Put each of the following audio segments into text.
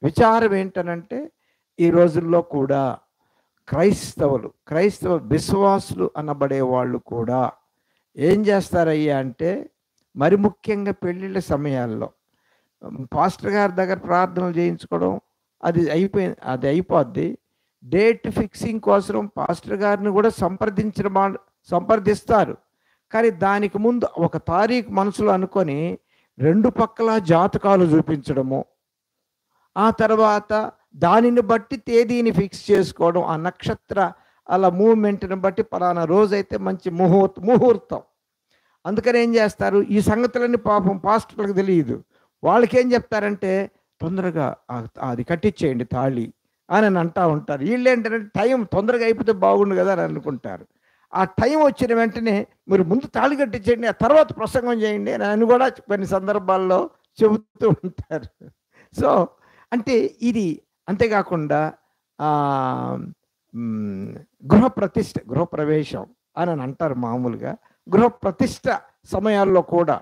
విచారం ఏంటనంటే ఈ రోజుల్లో కూడా క్రైస్తవ విశ్వాసులు అనబడే వాళ్ళు కూడా ఏం చేస్తారయ్యా అంటే, మరి ముఖ్యంగా పెళ్ళిళ్ళ సమయాల్లో పాస్టర్ గారి దగ్గర ప్రార్థనలు చేయించుకోవడం అది అయిపోద్ది. డేట్ ఫిక్సింగ్ కోసం పాస్టర్ గారిని కూడా సంప్రదిస్తారు. కానీ దానికి ముందు ఒక తారీఖు మనసులో అనుకొని 2 పక్కల జాతకాలు చూపించడము, ఆ తర్వాత దానిని బట్టి తేదీని ఫిక్స్ చేసుకోవడం, ఆ నక్షత్ర అలా మూమెంట్ని బట్టి పలానా రోజైతే మంచి ముహూర్తం. అందుకని ఏం చేస్తారు, ఈ సంగతులన్నీ పాపం పాస్టర్లకు తెలియదు. వాళ్ళకేం చెప్తారంటే, తొందరగా అది కట్టించేయండి తాళి అని అంటూ ఉంటారు. వీళ్ళు ఏంటంటే టైం తొందరగా అయిపోతే బాగుండు కదా అని అనుకుంటారు. ఆ టైం వచ్చిన వెంటనే మీరు ముందు తాళి కట్టించేయండి, ఆ తర్వాత ప్రసంగం చేయండి అని కూడా కొన్ని సందర్భాల్లో చెబుతూ ఉంటారు. సో అంటే ఇది అంతేకాకుండా గృహప్రవేశం అని అంటారు మామూలుగా. గృహప్రతిష్ఠ సమయాల్లో కూడా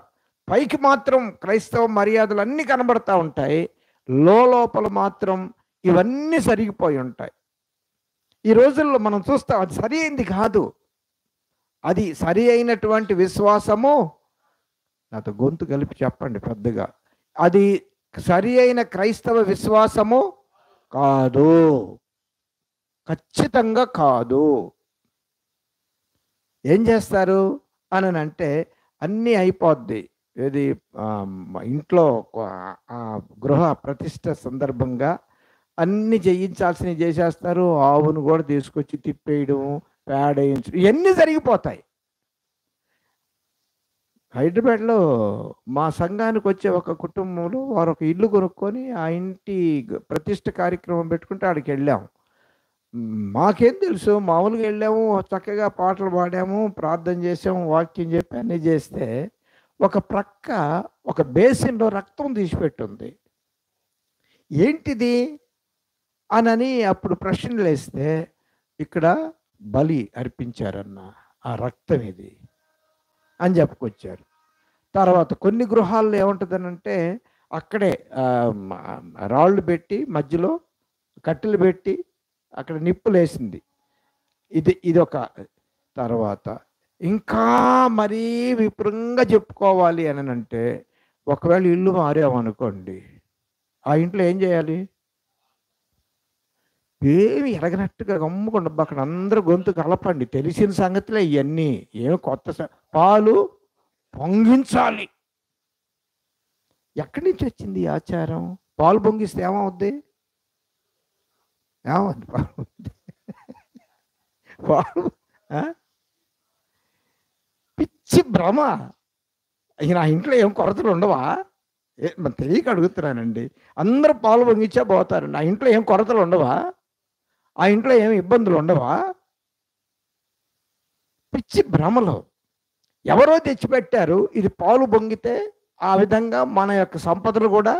పైకి మాత్రం క్రైస్తవ మర్యాదలు అన్నీ కనబడతా ఉంటాయి, లోపల మాత్రం ఇవన్నీ సరిగిపోయి ఉంటాయి. ఈ రోజుల్లో మనం చూస్తాం అది సరి అయింది కాదు. అది సరి అయినటువంటి విశ్వాసము, నాతో గొంతు కలిపి చెప్పండి పెద్దగా, అది సరి అయిన క్రైస్తవ విశ్వాసము కాదు, ఖచ్చితంగా కాదు. ఏం చేస్తారు అని అంటే, అన్నీ అయిపోద్ది. ఇది ఇంట్లో గృహ ప్రతిష్ఠ సందర్భంగా అన్నీ చేయించాల్సినవి చేసేస్తారు. ఆవును కూడా తీసుకొచ్చి తిప్పేయడం, పేడ వేయించడం, ఇవన్నీ జరిగిపోతాయి. హైదరాబాద్లో మా సంఘానికి వచ్చే ఒక కుటుంబంలో వారు ఒక ఇల్లు కొనుక్కొని ఆ ఇంటి ప్రతిష్ఠ కార్యక్రమం పెట్టుకుంటే ఆడికి వెళ్ళాము. మాకేం తెలుసు, మామూలుగా వెళ్ళాము, చక్కగా పాటలు పాడాము, ప్రార్థన చేసాము, వాక్యం చెప్పి అన్నీ చేస్తే ఒక ప్రక్క ఒక బేసిన్లో రక్తం తీసిపెట్టుంది. ఏంటిది అని అప్పుడు ప్రశ్నలు వేస్తే, ఇక్కడ బలి అర్పించారన్న ఆ రక్తం ఇది అని చెప్పుకొచ్చారు. తర్వాత కొన్ని గృహాల్లో ఏముంటుందనంటే, అక్కడే రాళ్ళు పెట్టి మధ్యలో కట్టెలు పెట్టి అక్కడ నిప్పులు వేసింది. ఇది ఒక తర్వాత ఇంకా మరీ విపురంగా చెప్పుకోవాలి అని అంటే, ఒకవేళ ఇల్లు మారామనుకోండి, ఆ ఇంట్లో ఏం చేయాలి? ఏమి ఎరగనట్టుగా గమ్ముకుండా అక్కడ అందరూ గొంతు కలపండి, తెలిసిన సంగతులే ఇవన్నీ, ఏమి కొత్త పాలు పొంగించాలి. ఎక్కడి నుంచి వచ్చింది ఈ ఆచారం? పాలు పొంగిస్తే ఏమవుద్ది? ఏమవుద్ది పాలు? పిచ్చి భ్రమ. ఇక నా ఇంట్లో ఏం కొరతలు ఉండవా? తెలియక అడుగుతున్నానండి. అందరూ పాలు పొంగిచ్చా పోతారు. నా ఇంట్లో ఏం కొరతలు ఉండవా? ఆ ఇంట్లో ఏమి ఇబ్బందులు ఉండవా? పిచ్చి భ్రమలో ఎవరో తెచ్చిపెట్టారు, ఇది పాలు పొంగితే ఆ విధంగా మన యొక్క సంపదలు కూడా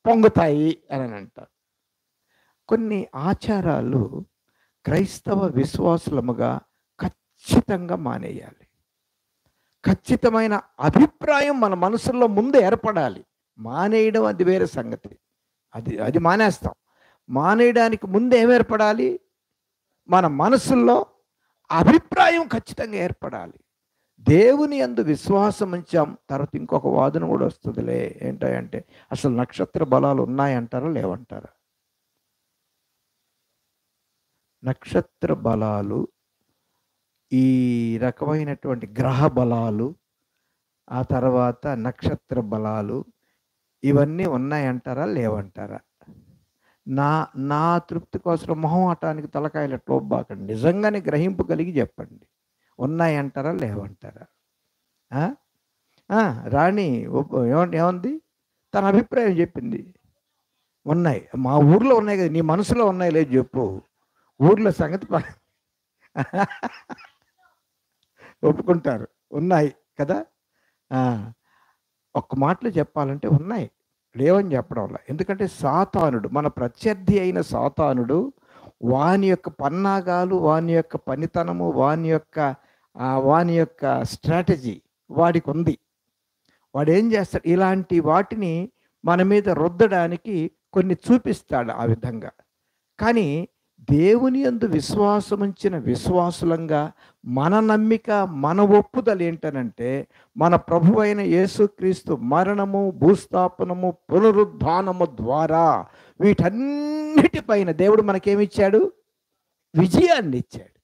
పొంగుతాయి అని అంటారు. కొన్ని ఆచారాలు క్రైస్తవ విశ్వాసులముగా ఖచ్చితంగా మానేయాలి. ఖచ్చితమైన అభిప్రాయం మన మనసుల్లో ముందు ఏర్పడాలి. మానేయడం అది వేరే సంగతి, అది మానేస్తాం. మానేయడానికి ముందు ఏం ఏర్పడాలి? మన మనసుల్లో అభిప్రాయం ఖచ్చితంగా ఏర్పడాలి. దేవుని యందు విశ్వాసం ఉంచాం, తర్వాత ఇంకొక వాదన కూడా వస్తుందిలే. ఏంటంటే, అసలు నక్షత్ర బలాలు ఉన్నాయంటారా లేవంటారా? నక్షత్ర బలాలు, ఈ రకమైనటువంటి గ్రహ బలాలు, ఆ తర్వాత నక్షత్ర బలాలు, ఇవన్నీ ఉన్నాయంటారా లేవంటారా? నా తృప్తి కోసం మొహమాటానికి తలకాయల టోబ్బాకండి. నిజంగానే గ్రహింపు కలిగి చెప్పండి, ఉన్నాయంటారా లేవంటారా? రాణి ఏముంది, తన అభిప్రాయం చెప్పింది. ఉన్నాయి, మా ఊర్లో ఉన్నాయి కదా, నీ మనసులో ఉన్నాయి లేదు చెప్పు. ఊర్లో సంగతి ఒప్పుకుంటారు, ఉన్నాయి కదా. ఒక్క మాటలో చెప్పాలంటే ఉన్నాయి, లేవని చెప్పడం వల్ల. ఎందుకంటే సాతానుడు, మన ప్రత్యర్థి అయిన సాతానుడు, వాని యొక్క పన్నాగాలు, వాని యొక్క పనితనము, వాని యొక్క స్ట్రాటజీ వాడికి ఉంది. వాడు ఏం చేస్తాడు, ఇలాంటి వాటిని మన మీద రుద్దడానికి కొన్ని చూపిస్తాడు ఆ విధంగా. కానీ దేవుని యందు విశ్వాసముంచిన విశ్వాసులంగా మన నమ్మిక, మన ఒప్పుదల ఏంటనంటే, మన ప్రభువైన యేసుక్రీస్తు మరణము, భూస్థాపనము, పునరుద్ధానము ద్వారా వీటన్నిటిపైన దేవుడు మనకేమిచ్చాడు? విజయాన్నిచ్చాడు.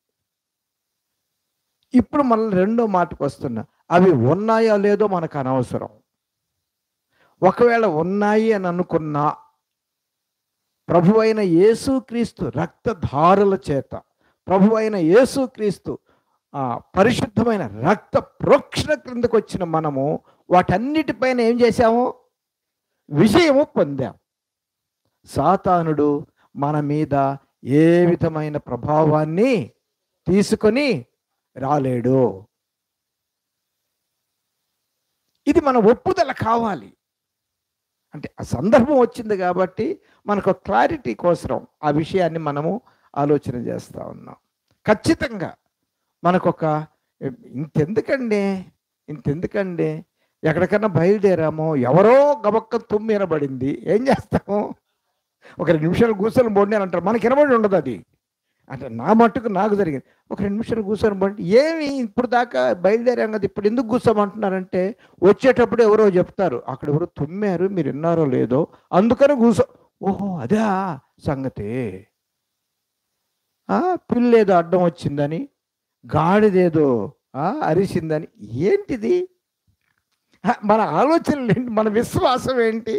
ఇప్పుడు మనం రెండో మాటకొస్తున్నా. అవి ఉన్నాయో లేదో మనకు అనవసరం. ఒకవేళ ఉన్నాయి అని అనుకున్నా, ప్రభువైన యేసుక్రీస్తు రక్తధారల చేత, ప్రభువైన యేసుక్రీస్తు పరిశుద్ధమైన రక్త ప్రోక్షణ క్రిందకు వచ్చిన మనము వాటన్నిటిపైన ఏం చేశాము? విజయము పొందాం. సాతానుడు మన మీద ఏ విధమైన ప్రభావాన్ని తీసుకొని రాలేడు. ఇది మన ఒప్పుదల కావాలి. అంటే ఆ సందర్భం వచ్చింది కాబట్టి మనకు క్లారిటీ కోసం ఆ విషయాన్ని మనము ఆలోచన చేస్తూ ఉన్నాం. ఖచ్చితంగా మనకొక ఇంతెందుకండి ఎక్కడికన్నా బయలుదేరామో ఎవరో గబక్క తుమ్మి వినబడింది, ఏం చేస్తాము? ఒక 2 నిమిషాలు కూర్చొని పోండి అని అంటారు. మనకి వినబడి ఉండదు అది. అంటే నా మట్టుకు నాకు జరిగింది. ఒక 2 నిమిషాలు కూర్చొని పోండి, ఏమి ఇప్పుడు దాకా బయలుదేరాం కదా, ఇప్పుడు ఎందుకు కూర్చోమంటున్నారంటే, వచ్చేటప్పుడు ఎవరో చెప్తారు, అక్కడ ఎవరో తుమ్మారు, మీరు విన్నారో లేదో, అందుకని కూర్చో. ఓహో అదే సంగతి. పిల్లేదో అడ్డం వచ్చిందని, గాడిదేదో అరిసిందని. ఏంటిది? మన ఆలోచనలు ఏంటి? మన విశ్వాసం ఏంటి?